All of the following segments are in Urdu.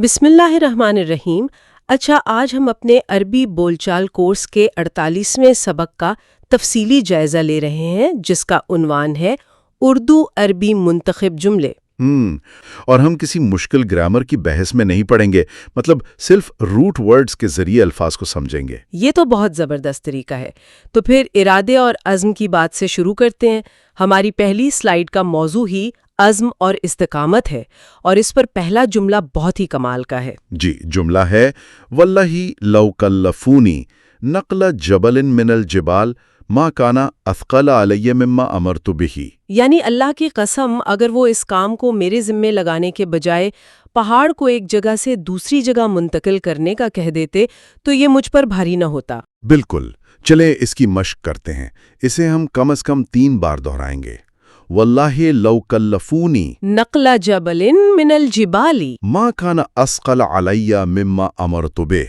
بسم اللہ الرحمن الرحیم۔ اچھا، آج ہم اپنے عربی بول چال کورس کے 48ویں سبق کا تفصیلی جائزہ لے رہے ہیں، جس کا عنوان ہے اردو عربی منتخب جملے۔ اور ہم کسی مشکل گرامر کی بحث میں نہیں پڑیں گے، مطلب صرف روٹ ورڈز کے ذریعے الفاظ کو سمجھیں گے۔ یہ تو بہت زبردست طریقہ ہے۔ تو پھر ارادے اور عزم کی بات سے شروع کرتے ہیں۔ ہماری پہلی سلائیڈ کا موضوع ہی عزم اور استقامت ہے، اور اس پر پہلا جملہ بہت ہی کمال کا ہے۔ جی، جملہ ہے واللہ لو کلفونی نقل جبل من الجبال ما کانا اثقل علی مما امرت بہ، یعنی اللہ کی قسم، اگر وہ اس کام کو میرے ذمے لگانے کے بجائے پہاڑ کو ایک جگہ سے دوسری جگہ منتقل کرنے کا کہہ دیتے تو یہ مجھ پر بھاری نہ ہوتا۔ بالکل، چلیں اس کی مشق کرتے ہیں۔ اسے ہم کم از کم 3 بار دہرائیں گے۔ واللہ لو کلفونی نقل جبل من الجبال ما کان اثقل علی مما امرت بہ۔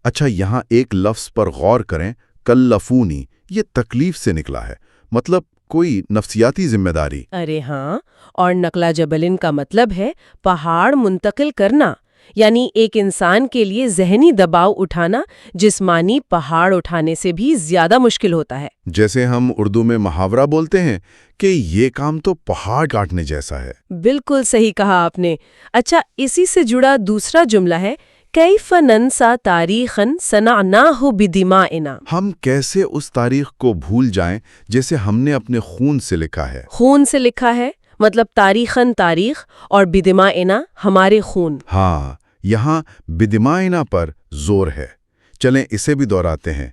اچھا، یہاں ایک لفظ پر غور کریں، کلفونی، یہ تکلیف سے نکلا ہے، مطلب کوئی نفسیاتی ذمہ داری۔ ارے ہاں، اور نقلہ جبلن کا مطلب ہے پہاڑ منتقل کرنا، یعنی ایک انسان کے لیے ذہنی دباؤ اٹھانا جسمانی پہاڑ اٹھانے سے بھی زیادہ مشکل ہوتا ہے۔ جیسے ہم اردو میں محاورہ بولتے ہیں کہ یہ کام تو پہاڑ کاٹنے جیسا ہے۔ بالکل صحیح کہا آپ نے۔ اچھا، اسی سے جڑا دوسرا جملہ ہے کیف ننسى تاریخا صنعناہ بدمائنا۔ ہم کیسے اس تاریخ کو بھول جائیں جیسے ہم نے اپنے خون سے لکھا ہے۔ خون سے لکھا ہے مطلب تاریخاً تاریخ، اور بدمائنا ہمارے خون۔ ہاں، یہاں بدمائنا پر زور ہے۔ چلیں اسے بھی دہراتے ہیں،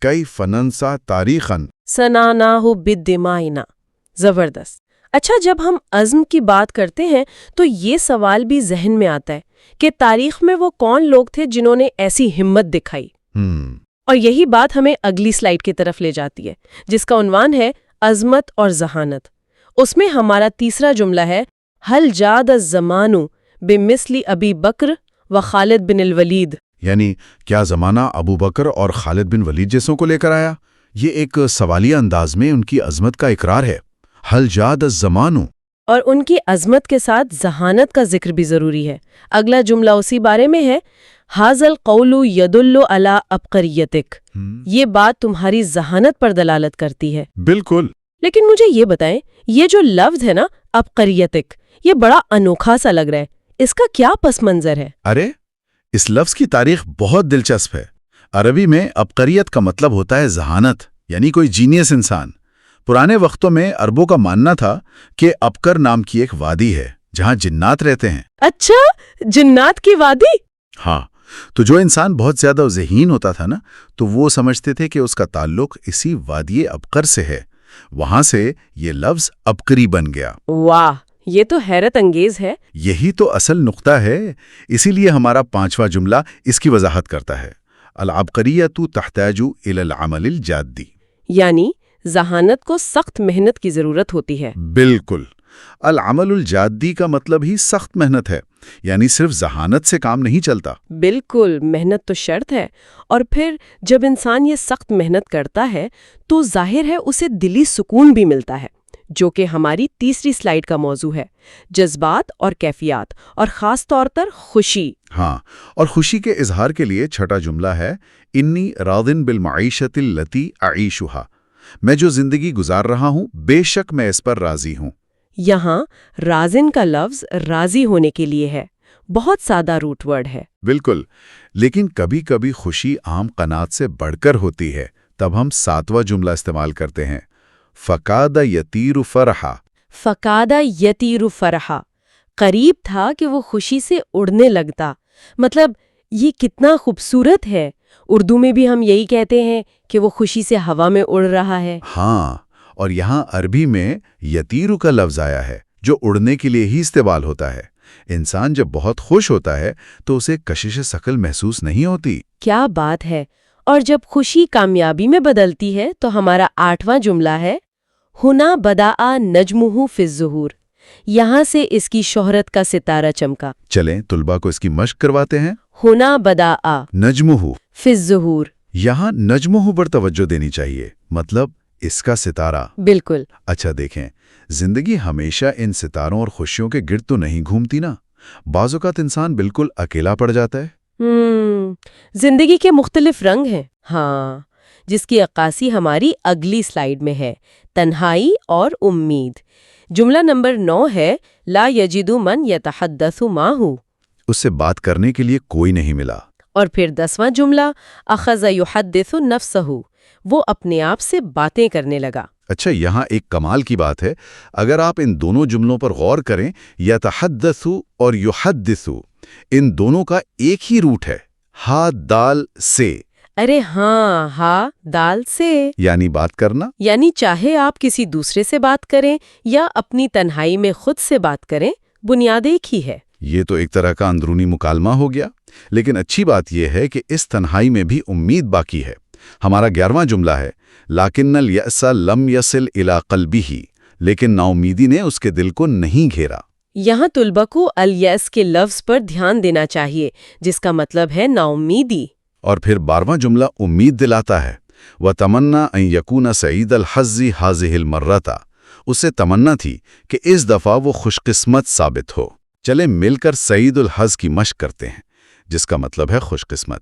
کیف ننسى تاریخا صنعناہ بدمائنا۔ زبردست۔ اچھا، جب ہم عزم کی بات کرتے ہیں تو یہ سوال بھی ذہن میں آتا ہے کہ تاریخ میں وہ کون لوگ تھے جنہوں نے ایسی ہمت دکھائی۔ اور یہی بات ہمیں اگلی سلائیڈ کی طرف لے جاتی ہے، جس کا عنوان ہے عظمت اور ذہانت۔ اس میں ہمارا تیسرا جملہ ہے حل جاد الزمان بمثل ابی بکر و خالد بن الولید، یعنی کیا زمانہ ابو بکر اور خالد بن ولید جیسوں کو لے کر آیا؟ یہ ایک سوالیہ انداز میں ان کی عظمت کا اقرار ہے۔ حل جاد الزمان، اور ان کی عظمت کے ساتھ ذہانت کا ذکر بھی ضروری ہے۔ اگلا جملہ اسی بارے میں ہے ھذا القول یدل علی عبقریتک، یہ بات تمہاری ذہانت پر دلالت کرتی ہے۔ بالکل۔ لیکن مجھے یہ بتائیں، یہ جو لفظ ہے نا عبقریتک، یہ بڑا انوکھا سا لگ رہا ہے، اس کا کیا پس منظر ہے؟ ارے، اس لفظ کی تاریخ بہت دلچسپ ہے۔ عربی میں عبقریت کا مطلب ہوتا ہے ذہانت، یعنی کوئی جینیس انسان۔ پرانے وقتوں میں عربوں کا ماننا تھا کہ ابکر نام کی ایک وادی ہے جہاں جنات رہتے ہیں۔ اچھا، جنات کی وادی؟ ہاں، تو جو انسان بہت زیادہ ذہین ہوتا تھا نا، تو وہ سمجھتے تھے کہ اس کا تعلق اسی وادی ابکر سے ہے۔ وہاں سے یہ لفظ ابکری بن گیا۔ واہ، یہ تو حیرت انگیز ہے۔ یہی تو اصل نقطہ ہے، اسی لیے ہمارا 5واں جملہ اس کی وضاحت کرتا ہے۔ العبقریۃ تحتاج الی العمل الجادی، یعنی ذہانت کو سخت محنت کی ضرورت ہوتی ہے۔ بالکل۔ العمل الجادی کا مطلب ہی سخت محنت ہے، یعنی صرف ذہانت سے کام نہیں چلتا۔ بالکل، محنت تو شرط ہے، اور پھر جب انسان یہ سخت محنت کرتا ہے تو ظاہر ہے اسے دلی سکون بھی ملتا ہے، جو کہ ہماری تیسری سلائیڈ کا موضوع ہے، جذبات اور کیفیات، اور خاص طور پر خوشی۔ ہاں، اور خوشی کے اظہار کے لیے چھٹا جملہ ہے انی راض بالمعیشۃ التی اعیشھا، میں جو زندگی گزار رہا ہوں بے شک میں اس پر راضی ہوں۔ یہاں راضن کا لفظ راضی ہونے کے لیے ہے، بہت سادہ روٹ ورڈ ہے۔ بالکل، لیکن کبھی کبھی خوشی عام قناعت سے بڑھ کر ہوتی ہے، تب ہم 7واں جملہ استعمال کرتے ہیں، فقاد یطیر فرحا۔ فقاد یطیر فرحا، قریب تھا کہ وہ خوشی سے اڑنے لگتا۔ مطلب یہ کتنا خوبصورت ہے۔ اردو میں بھی ہم یہی کہتے ہیں کہ وہ خوشی سے ہوا میں اڑ رہا ہے۔ ہاں، اور یہاں عربی میں یطیرو کا لفظ آیا ہے جو اڑنے کے لیے ہی استعمال ہوتا ہے۔ انسان جب بہت خوش ہوتا ہے تو اسے کشش ثقل محسوس نہیں ہوتی۔ کیا بات ہے! اور جب خوشی کامیابی میں بدلتی ہے تو ہمارا 8واں جملہ ہے ہنا بدأ نجمہ فی الظہور، یہاں سے اس کی شہرت کا ستارہ چمکا۔ چلیں طلباء کو اس کی مشق کرواتے ہیں۔ ہنا بدأ نجمہ فی الظہور، یہاں نجمہ پر توجہ دینی چاہیے، مطلب اس کا ستارہ۔ بالکل۔ اچھا دیکھیں، زندگی ہمیشہ ان ستاروں اور خوشیوں کے گرد تو نہیں گھومتی نا، بعض اوقات انسان بالکل اکیلا پڑ جاتا ہے۔ زندگی کے مختلف رنگ ہیں، ہاں، جس کی عکاسی ہماری اگلی سلائیڈ میں ہے، تنہائی اور امید۔ جملہ نمبر 9 ہے، لا یجدو من یتحدث معہ، اس سے بات کرنے کے لیے کوئی نہیں ملا۔ اور پھر 10واں جملہ، اخذ یحدث نفسہ، وہ اپنے آپ سے باتیں کرنے لگا۔ اچھا، یہاں ایک کمال کی بات ہے، اگر آپ ان دونوں جملوں پر غور کریں، یتحدث اور یحدث، ان دونوں کا ایک ہی روٹ ہے، ہا دال سے۔ ارے ہاں، ہا دال سے، یعنی بات کرنا۔ یعنی چاہے آپ کسی دوسرے سے بات کریں یا اپنی تنہائی میں خود سے بات کریں، بنیاد ایک ہی ہے۔ یہ تو ایک طرح کا اندرونی مکالمہ ہو گیا، لیکن اچھی بات یہ ہے کہ اس تنہائی میں بھی امید باقی ہے۔ ہمارا 11واں جملہ ہے، لیکن الیأس لم یصل الی قلبہ، لیکن نا امیدی نے اس کے دل کو نہیں گھیرا۔ یہاں طلبہ کو الیأس کے لفظ پر دھیان دینا چاہیے، جس کا مطلب ہے نا امیدی۔ اور پھر 12واں جملہ امید دلاتا ہے، وَتَمَنَّا أَن يَكُونَ سَعِيدَ الْحَظِّ هَذِهِ الْمَرَّةَ، اسے تمنا تھی کہ اس دفعہ وہ خوش قسمت ثابت ہو۔ چلیں مل کر سعید الحظ کی مشق کرتے ہیں، جس کا مطلب ہے خوش قسمت۔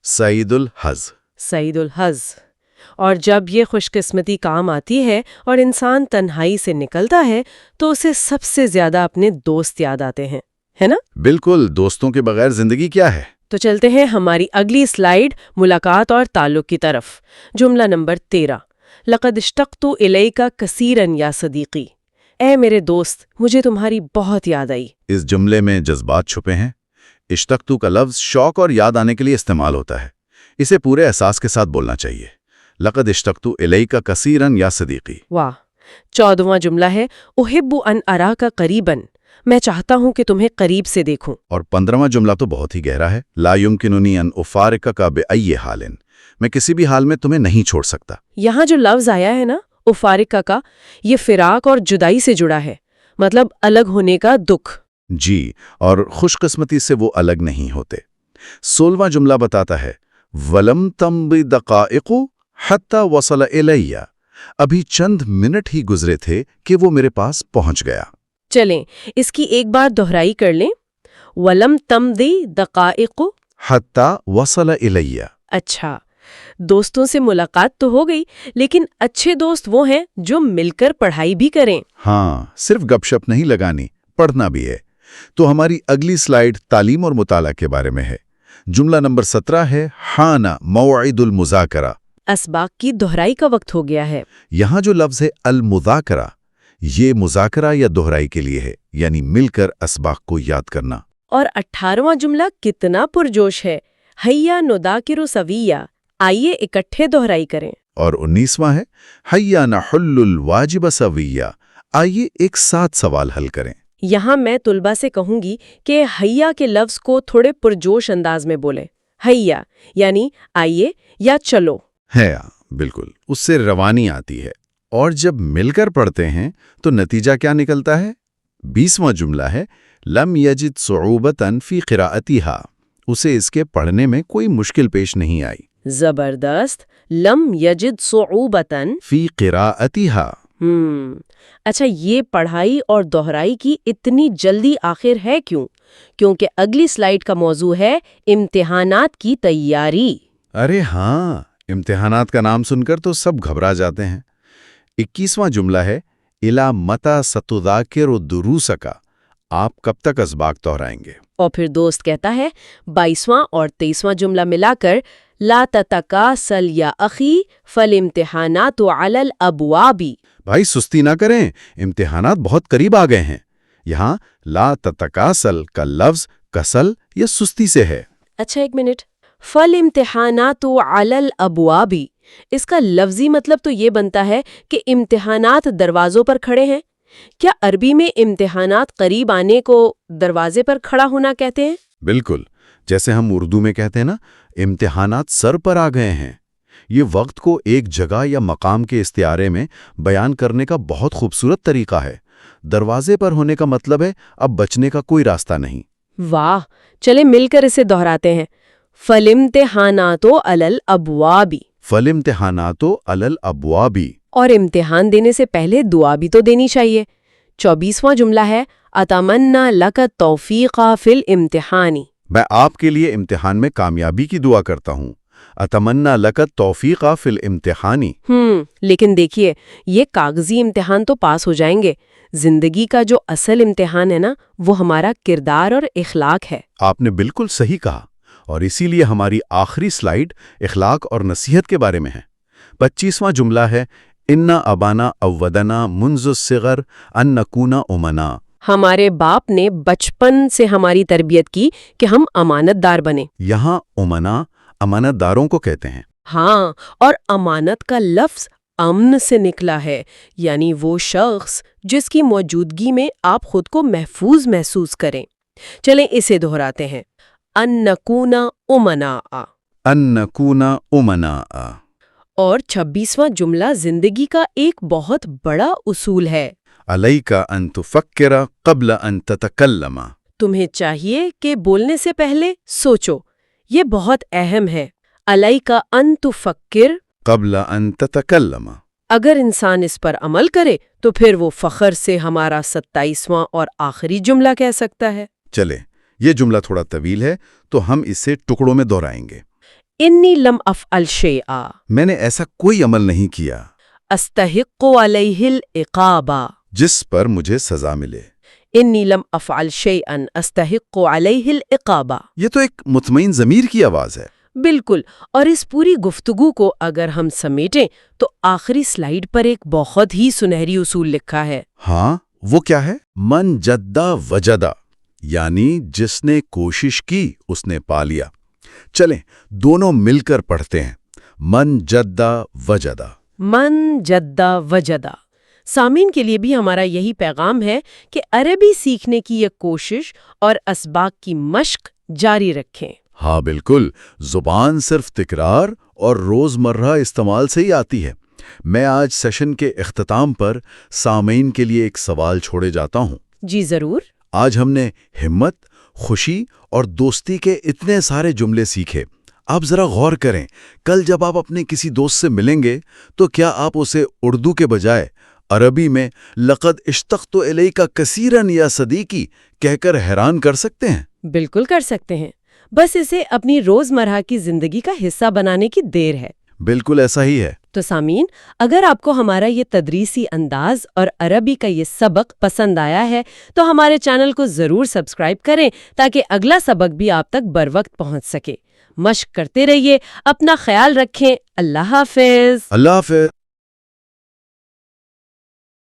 سعید الحظ، سعید الحظ۔ اور جب یہ خوش قسمتی کام آتی ہے اور انسان تنہائی سے نکلتا ہے تو اسے سب سے زیادہ اپنے دوست یاد آتے ہیں، ہے نا؟ بالکل، دوستوں کے بغیر زندگی کیا ہے؟ تو چلتے ہیں ہماری اگلی سلائیڈ، ملاقات اور تعلق کی طرف۔ جملہ نمبر 13، لقد اشتقت الیک کثیرا یا صدیقی، اے میرے دوست، مجھے تمہاری بہت یاد آئی۔ اس جملے میں جذبات چھپے ہیں۔ اشتقتو کا لفظ شوق اور یاد آنے کے لیے استعمال ہوتا ہے، اسے پورے احساس کے ساتھ بولنا چاہیے۔ لقد اشتقت الیک کثیرا یا صدیقی۔ واہ۔ 14واں جملہ ہے، احب ان اراک قریبا، میں چاہتا ہوں کہ تمہیں قریب سے دیکھوں۔ اور 15واں جملہ تو بہت ہی گہرا ہے، لا یمکننی ان افارقک بأی حال، میں کسی بھی حال میں تمہیں نہیں چھوڑ سکتا۔ یہاں جو لفظ آیا ہے نا، افارقہ کا، یہ فراق اور جدائی سے جڑا ہے، مطلب الگ ہونے کا دکھ۔ جی، اور خوش قسمتی سے وہ الگ نہیں ہوتے۔ 16واں جملہ بتاتا ہے، وَلَمْ تَمْضِ دَقَائِقُ حَتَّى وَصَلَ إِلَيَّ، ابھی چند منٹ ہی گزرے تھے کہ وہ میرے پاس پہنچ گیا۔ چلیں اس کی ایک بار دہرائی کر لیں، وَلَمْ تَمْضِ دَقَائِقُ حَتَّى وَصَلَ إِلَيَّ۔ اچھا، دوستوں سے ملاقات تو ہو گئی، لیکن اچھے دوست وہ ہیں جو مل کر پڑھائی بھی کریں۔ ہاں، صرف گپ شپ نہیں لگانی، پڑھنا بھی ہے۔ تو ہماری اگلی سلائیڈ تعلیم اور مطالعہ کے بارے میں ہے۔ جملہ نمبر 17 ہے، حان موعد المذاکرہ، اسباق کی دہرائی کا وقت ہو گیا ہے۔ یہاں جو لفظ ہے المذاکرہ، یہ مذاکرہ یا دہرائی کے لیے ہے، یعنی مل کر اسباق کو یاد کرنا۔ اور 18واں جملہ کتنا پرجوش ہے، ہیا نذاکر سویا، آئیے اکٹھے دہرائی کریں۔ اور 19واں ہے، ہیا نحل الواجب سویا، آئیے ایک ساتھ سوال حل کریں۔ یہاں میں طلبہ سے کہوں گی کہ ہیا کے لفظ کو تھوڑے پرجوش انداز میں بولیں، ہیا یعنی آئیے یا چلو۔ ہے، بالکل، اس سے روانی آتی ہے۔ اور جب مل کر پڑھتے ہیں تو نتیجہ کیا نکلتا ہے؟ 20واں جملہ ہے، لم یجد صعوبتاً فی قراءتها، اسے اس کے پڑھنے میں کوئی مشکل پیش نہیں آئی۔ زبردست، لم یجد صعوبتاً فی قراءتها۔ اچھا، یہ پڑھائی اور دہرائی کی اتنی جلدی آخر ہے کیوں؟ کیونکہ اگلی سلائیڈ کا موضوع ہے امتحانات کی تیاری۔ ارے ہاں، امتحانات کا نام سن کر تو سب گھبرا جاتے ہیں۔ 21واں جملہ ہے، اِلَى مَتَى سَتُذَاكِرُ دُرُوسَكَ، آپ کب تک اسباق دہرائیں گے؟ اور پھر دوست کہتا ہے 22واں اور 23واں جملہ ملا کر، لا تتکاسل یا اخی فالامتحانات علی الابواب، بھائی سستی نہ کریں، امتحانات بہت قریب آ گئے ہیں۔ یہاں لا تتکاسل کا لفظ کسل یا سستی سے ہے۔ اچھا ایک منٹ، فالامتحانات علی الابواب، اس کا لفظی مطلب تو یہ بنتا ہے کہ امتحانات دروازوں پر کھڑے ہیں۔ کیا عربی میں امتحانات قریب آنے کو دروازے پر کھڑا ہونا کہتے ہیں؟ بالکل، جیسے ہم اردو میں کہتے ہیں نا، امتحانات سر پر آ گئے ہیں۔ یہ وقت کو ایک جگہ یا مقام کے استعارے میں بیان کرنے کا بہت خوبصورت طریقہ ہے۔ دروازے پر ہونے کا مطلب ہے اب بچنے کا کوئی راستہ نہیں۔ واہ، چلے مل کر اسے دہراتے ہیں، فالامتحانات علی الابواب۔ فالامتحانات علی الابواب، اور امتحان دینے سے پہلے دعا بھی تو دینی چاہیے۔ 24واں جملہ ہے، اتمنى لك التوفیق فی الامتحان. میں آپ کے لیے امتحان میں کامیابی کی دعا کرتا ہوں. اتمنى لك التوفیق فی الامتحان. لیکن دیکھیے، یہ کاغذی امتحان تو پاس ہو جائیں گے. زندگی کا جو اصل امتحان ہے نا، وہ ہمارا کردار اور اخلاق ہے. آپ نے بالکل صحیح کہا، اور اسی لیے ہماری آخری سلائیڈ اخلاق اور نصیحت کے بارے میں ہے. 25واں جملہ ہے ان ابانا اودنا منذ الصغر ان نکون امنا. ہمارے باپ نے بچپن سے ہماری تربیت کی کہ ہم امانت دار بنیں. یہاں امنا امانت داروں کو کہتے ہیں. ہاں، اور امانت کا لفظ امن سے نکلا ہے، یعنی وہ شخص جس کی موجودگی میں آپ خود کو محفوظ محسوس کریں. چلیں اسے دہراتے ہیں. ان نکون امنا. ان نکون امنا. اور 26واں جملہ زندگی کا ایک بہت بڑا اصول ہے. علیک ان تفکر قبل ان تتکلم. تمہیں چاہیے کہ بولنے سے پہلے سوچو. یہ بہت اہم ہے. علیک ان تفکر قبل ان تتکلم. اگر انسان اس پر عمل کرے تو پھر وہ فخر سے ہمارا 27واں اور آخری جملہ کہہ سکتا ہے. چلے، یہ جملہ تھوڑا طویل ہے تو ہم اسے ٹکڑوں میں دہرائیں گے. انی لم افعل شیئا میں نے ایسا کوئی عمل نہیں کیا استحق علیہ العقاب. جس پر مجھے سزا ملے. انی لم افعل شیئا استحق علیہ العقاب. یہ تو ایک مطمئن ضمیر کی آواز ہے. بالکل. اور اس پوری گفتگو کو اگر ہم سمیٹیں تو آخری سلائیڈ پر ایک بہت ہی سنہری اصول لکھا ہے. ہاں، وہ کیا ہے؟ من جدہ وجدہ، یعنی جس نے کوشش کی اس نے پا لیا. چلیں دونوں مل کر پڑھتے ہیں. من جدہ وجدہ. من جدہ وجدہ. سامعین کے لیے بھی ہمارا یہی پیغام ہے کہ عربی سیکھنے کی یہ کوشش اور اسباق کی مشق جاری رکھیں. ہاں بالکل، زبان صرف تکرار اور روزمرہ استعمال سے ہی آتی ہے. میں آج سیشن کے اختتام پر سامعین کے لیے ایک سوال چھوڑے جاتا ہوں. جی ضرور. آج ہم نے ہمت، خوشی اور دوستی کے اتنے سارے جملے سیکھے. آپ ذرا غور کریں، کل جب آپ اپنے کسی دوست سے ملیں گے تو کیا آپ اسے اردو کے بجائے عربی میں لقد اشتقت الیک کثیرا یا صدیقی کہہ کر حیران کر سکتے ہیں؟ بالکل کر سکتے ہیں. بس اسے اپنی روزمرہ کی زندگی کا حصہ بنانے کی دیر ہے. بالکل ایسا ہی ہے. تو سامعین، اگر آپ کو ہمارا یہ تدریسی انداز اور عربی کا یہ سبق پسند آیا ہے تو ہمارے چینل کو ضرور سبسکرائب کریں تاکہ اگلا سبق بھی آپ تک بروقت پہنچ سکے. مشق کرتے رہیے، اپنا خیال رکھیں. اللہ حافظ. اللہ حافظ.